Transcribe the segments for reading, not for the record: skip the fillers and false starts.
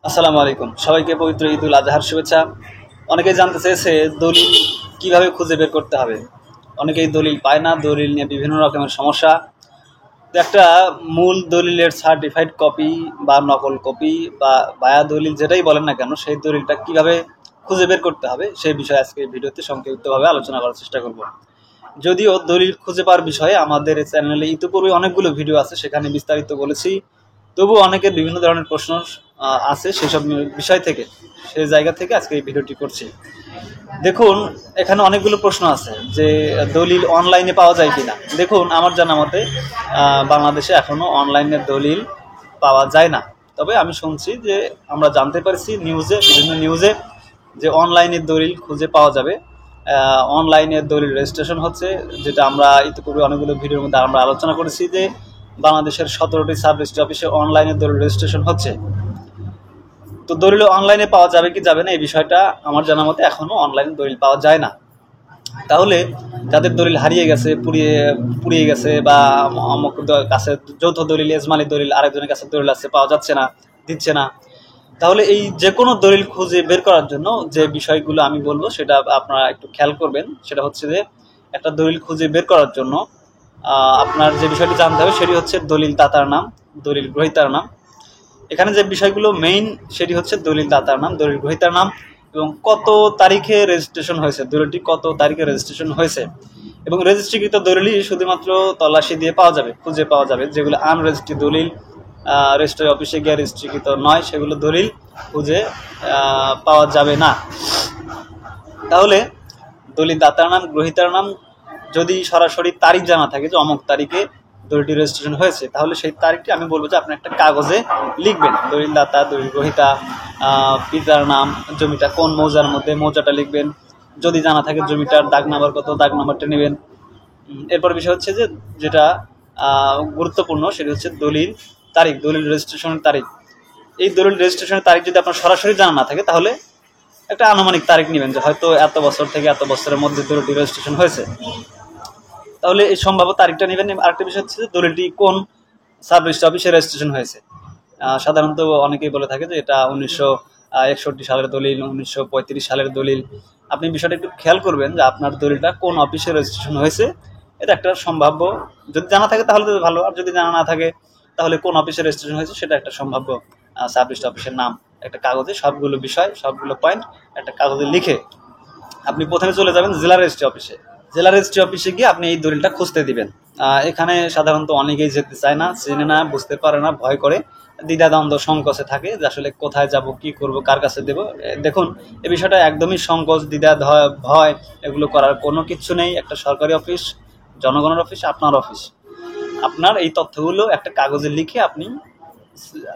আসসালামু আলাইকুম, সবাইকে পবিত্র ঈদুল আজহার শুভেচ্ছা। অনেকেই জানতে চেয়েছে দলিল কিভাবে খুঁজে বের করতে হবে। অনেকেই দলিল পায় না, দলিল নিয়ে বিভিন্ন রকমের সমস্যা। তো একটা মূল দলিলের সার্টিফাইড কপি বা নকল কপি বা বায়া দলিল যেটাই বলেন না কেন, সেই দলিলটা কিভাবে খুঁজে বের করতে হবে সেই বিষয়ে আজকে ভিডিওতে সংক্ষিপ্তভাবে আলোচনা করার চেষ্টা করব। যদিও দলিল খুঁজে পাওয়ার বিষয়ে আমাদের চ্যানেলে ইতিপূর্বে অনেকগুলো ভিডিও আছে, সেখানে বিস্তারিত বলেছি। তবুও অনেকের বিভিন্ন ধরনের প্রশ্ন আছে সেসব বিষয় থেকে, সেই জায়গা থেকে আজকে এই ভিডিওটি করছি। দেখুন, এখানে অনেকগুলো প্রশ্ন আছে যে দলিল অনলাইনে পাওয়া যায় কিনা। দেখুন, আমার জানা মতে বাংলাদেশে এখনো অনলাইনে দলিল পাওয়া যায় না। তবে আমি শুনছি যে, আমরা জানতে পারছি বিভিন্ন নিউজে যে অনলাইনে দলিল খুঁজে পাওয়া যাবে। অনলাইনে দলিল রেজিস্ট্রেশন হচ্ছে, যেটা আমরা ইতিপূর্বে অনেকগুলো ভিডিওর মধ্যে আমরা আলোচনা করেছি যে বাংলাদেশের 17টি সাব রেজিস্ট্রি অফিসে অনলাইনে দলিল রেজিস্ট্রেশন হচ্ছে। তো দলিল অনলাইনে পাওয়া যাবে কি যাবে না এই বিষয়টা আমার জানা মতে এখনো অনলাইনে দলিল পাওয়া যায় না। তাহলে যাদের দলিল হারিয়ে গেছে, পুড়িয়ে গেছে, বা অমুক কাছে যৌথ দলিল, এজমালি দলিল, আরেকজনের কাছে দলিল আছে, পাওয়া যাচ্ছে না, দিচ্ছে না, তাহলে এই যে কোনো দলিল খুঁজে বের করার জন্য যে বিষয়গুলো আমি বলবো সেটা আপনারা একটু খেয়াল করবেন। সেটা হচ্ছে যে, একটা দলিল খুঁজে বের করার জন্য আপনার যে বিষয়টি জানতে হবে সেটি হচ্ছে দলিল দাতার নাম, দলিল গ্রহীতার নাম। এখানে যে বিষয়গুলো মেইন সেটি হচ্ছে দলিল দাতার নাম, দলিল গ্রহীতার নাম, এবং কত তারিখে রেজিস্ট্রেশন হয়েছে, দলিলটি কত তারিখে রেজিস্ট্রেশন হয়েছে। এবং রেজিস্ট্রিকৃত দলিলই শুধুমাত্র তল্লাশি দিয়ে পাওয়া যাবে, খুঁজে পাওয়া যাবে। যেগুলো আনরেজিস্ট্রি দলিল, রেজিস্ট্রি অফিসে গিয়ে রেজিস্ট্রিকৃত নয়, সেগুলো দলিল খুঁজে পাওয়া যাবে না। তাহলে দলিল দাতার নাম, গ্রহীতার নাম যদি সরাসরি তারিখ জানা থাকে যে অমুক তারিখে দলিলটি রেজিস্ট্রেশন হয়েছে, তাহলে সেই তারিখটি আমি বলবো যে আপনি একটা কাগজে লিখবেন। দলিল দাতা, দলিল গ্রহীতা, পিতার নাম, জমিটা কোন মৌজার মধ্যে, মৌজাটা লিখবেন। যদি জানা থাকে জমিটার দাগ নাম্বার কত, দাগ নাম্বারটা নেবেন। এরপর বিষয় হচ্ছে যে, যেটা গুরুত্বপূর্ণ সেটা হচ্ছে দলিল তারিখ, দলিল রেজিস্ট্রেশনের তারিখ। এই দলিল রেজিস্ট্রেশনের তারিখ যদি আপনার সরাসরি জানা না থাকে, তাহলে একটা আনুমানিক তারিখ নেবেন যে হয়তো এত বছর থেকে এত বছরের মধ্যে দলিলটি রেজিস্ট্রেশন হয়েছে, তাহলে এই সম্ভাব্য তারিখটা নেবেন। আরেকটা বিষয় হচ্ছে যে দলিলটি কোন সাব রেজিস্ট্রি অফিসে রেজিস্ট্রেশন হয়েছে। সাধারণত অনেকেই বলে থাকে যে এটা 1961 সালের দলিল, 1935 সালের দলিল। আপনি বিষয়টা একটু খেয়াল করবেন যে আপনার দলিলটা কোন অফিসে রেজিস্ট্রেশন হয়েছে। এটা একটা সম্ভাব্য, যদি জানা থাকে তাহলে তো ভালো, আর যদি জানা না থাকে তাহলে কোন অফিসে রেজিস্ট্রেশন হয়েছে সেটা একটা সম্ভাব্য সাব রেজিস্ট্রি অফিসের নাম একটা কাগজে সবগুলো বিষয়, সবগুলো পয়েন্ট একটা কাগজে লিখে আপনি প্রথমে চলে যাবেন জেলা রেজিস্ট্রি অফিসে। জেলা রেজিস্ট্রি অফিসে গিয়ে আপনি এই দলিলটা খুঁজতে দিবেন। এখানে সাধারণত অনেকেই যেতে চায় না, চেনে না, বুঝতে পারে না, ভয় করে, দ্বিধাদ্বন্দ্ব সংকোচে থাকে যে আসলে কোথায় যাব, কি করব, কার কাছে দেব। দেখুন, এই বিষয়টা একদমই সংকোচ, দ্বিধা, ভয় এগুলো করার কোনো কিছু নেই। একটা সরকারি অফিস, জনগণের অফিস, আপনার অফিস। আপনার এই তথ্যগুলো একটা কাগজে লিখে আপনি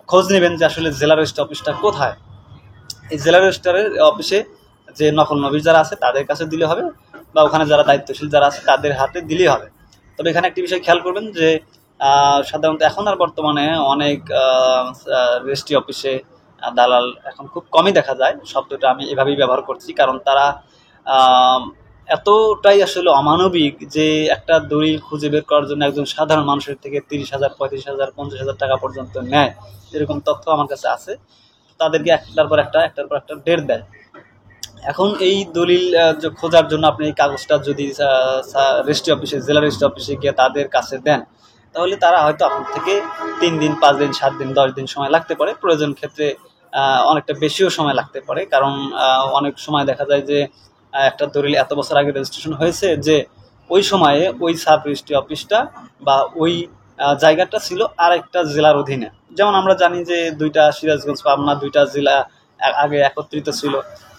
খোঁজ নেবেন যে আসলে জেলা রেজিস্ট্রি অফিসটা কোথায়। এই জেলা রেজিস্ট্রারের অফিসে যে নকল নবীশ যারা আছে তাদের কাছে দিলে হবে, বা ওখানে যারা দায়িত্বশীল যারা আছে তাদের হাতে দিলেই হবে। তবে এখানে একটি বিষয় খেয়াল করবেন যে সাধারণত এখন আর বর্তমানে অনেক রেজিস্ট্রি অফিসে দালাল এখন খুব কমই দেখা যায়। শব্দটা আমি এভাবেই ব্যবহার করছি, কারণ তারা এতটাই আসলে অমানবিক যে একটা দলিল খুঁজে বের করার জন্য একজন সাধারণ মানুষের থেকে 30,000, 35,000, 50,000 টাকা পর্যন্ত নেয়। এরকম তথ্য আমার কাছে আছে। তাদেরকে একটার পর একটা ডেট দেয়। এখন এই দলিল খোঁজার জন্য আপনি এই কাগজটা যদি রেজিস্ট্রি অফিসে, জেলা রেজিস্ট্রি অফিসে গিয়ে তাদের কাছে দেন, তাহলে তারা হয়তো আপনার থেকে 3 দিন, 5 দিন, 7 দিন, 10 দিন সময় লাগতে পারে। প্রয়োজন ক্ষেত্রে অনেকটা বেশিও সময় লাগতে পারে, কারণ অনেক সময় দেখা যায় যে একটা দলিল এত বছর আগে রেজিস্ট্রেশন হয়েছে যে ওই সময়ে ওই সাব রেজিস্ট্রি অফিসটা বা ওই জায়গাটা ছিল আরেকটা জেলার অধীনে। যেমন আমরা জানি যে সিরাজগঞ্জ, পাবনা 2টা জেলা আগে একত্রিত ছিল।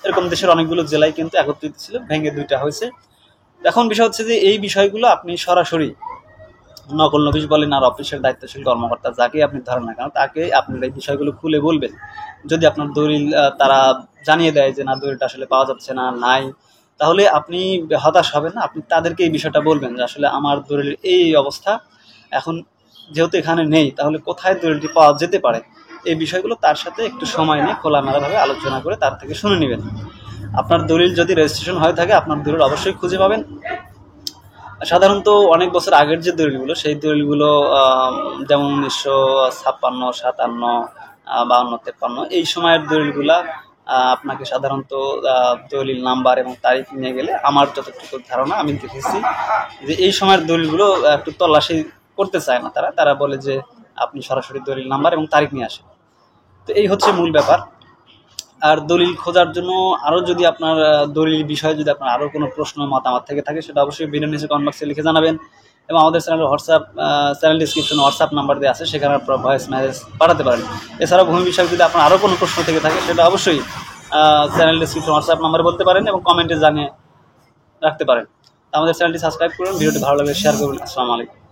এরকম দেশের অনেকগুলো জেলায় কিন্তু একত্রিত ছিল, ভেঙে 2টা হয়েছে। এখন বিষয় হচ্ছে যে এই বিষয়গুলো আপনি সরাসরি নকল নফিস বলেন আর অফিসের দায়িত্বশীল কর্মকর্তা যাকে আপনি ধরেন না কেন, তাকে আপনার এই বিষয়গুলো খুলে বলবেন। যদি আপনার দলিল তারা জানিয়ে দেয় যে না, দলিলটা আসলে পাওয়া যাচ্ছে না, নাই, তাহলে আপনি হতাশ হবেন না। আপনি তাদেরকে এই বিষয়টা বলবেন যে আসলে আমার দলিলের এই অবস্থা, এখন যেহেতু এখানে নেই, তাহলে কোথায় দলিলটি পাওয়া যেতে পারে। এই বিষয়গুলো তার সাথে একটু সময় নিয়ে খোলামেলাভাবে আলোচনা করে তার থেকে শুনে নেবেন। আপনার দলিল যদি রেজিস্ট্রেশন হয়ে থাকে, আপনার দলিল অবশ্যই খুঁজে পাবেন। সাধারণত অনেক বছর আগের যে দলিলগুলো, সেই দলিলগুলো যেমন 1956, 57, 52-53 এই সময়ের দলিলগুলা আপনাকে সাধারণত দলিল নাম্বার এবং তারিখ নিয়ে গেলে আমার যতটুকু ধারণা আমি দেখেছি যে এই সময়ের দলিলগুলো একটু তল্লাশি করতে চায় না, তারা বলে যে আপনি সরাসরি দলিল নাম্বার এবং তারিখ নিয়ে আসেন। তো এই হচ্ছে মূল ব্যাপার। আর দলিল খোঁজার জন্য আরও যদি আপনার দলিল বিষয়ে যদি আপনার আরও কোনো প্রশ্ন মতামত থেকে থাকে সেটা অবশ্যই ভিডিও নিচে কমেন্ট বক্সে লিখে জানাবেন। এবং আমাদের চ্যানেলের চ্যানেল ডিসক্রিপশনে হোয়াটসঅ্যাপ নাম্বার দেওয়া আছে, সেখানে আপনারা ভয়েস মেসেজ পাঠাতে পারেন। এছাড়াও ভূমি বিষয়ে যদি আপনার আরও কোনো প্রশ্ন থেকে থাকে সেটা অবশ্যই চ্যানেল ডিসক্রিপশন হোয়াটসঅ্যাপ নাম্বারে বলতে পারেন এবং কমেন্টে জানিয়ে রাখতে পারেন। আমাদের চ্যানেলটি সাবস্ক্রাইব করুন, ভিডিওটি ভালো লাগলে শেয়ার করুন। আসসালামু আলাইকুম।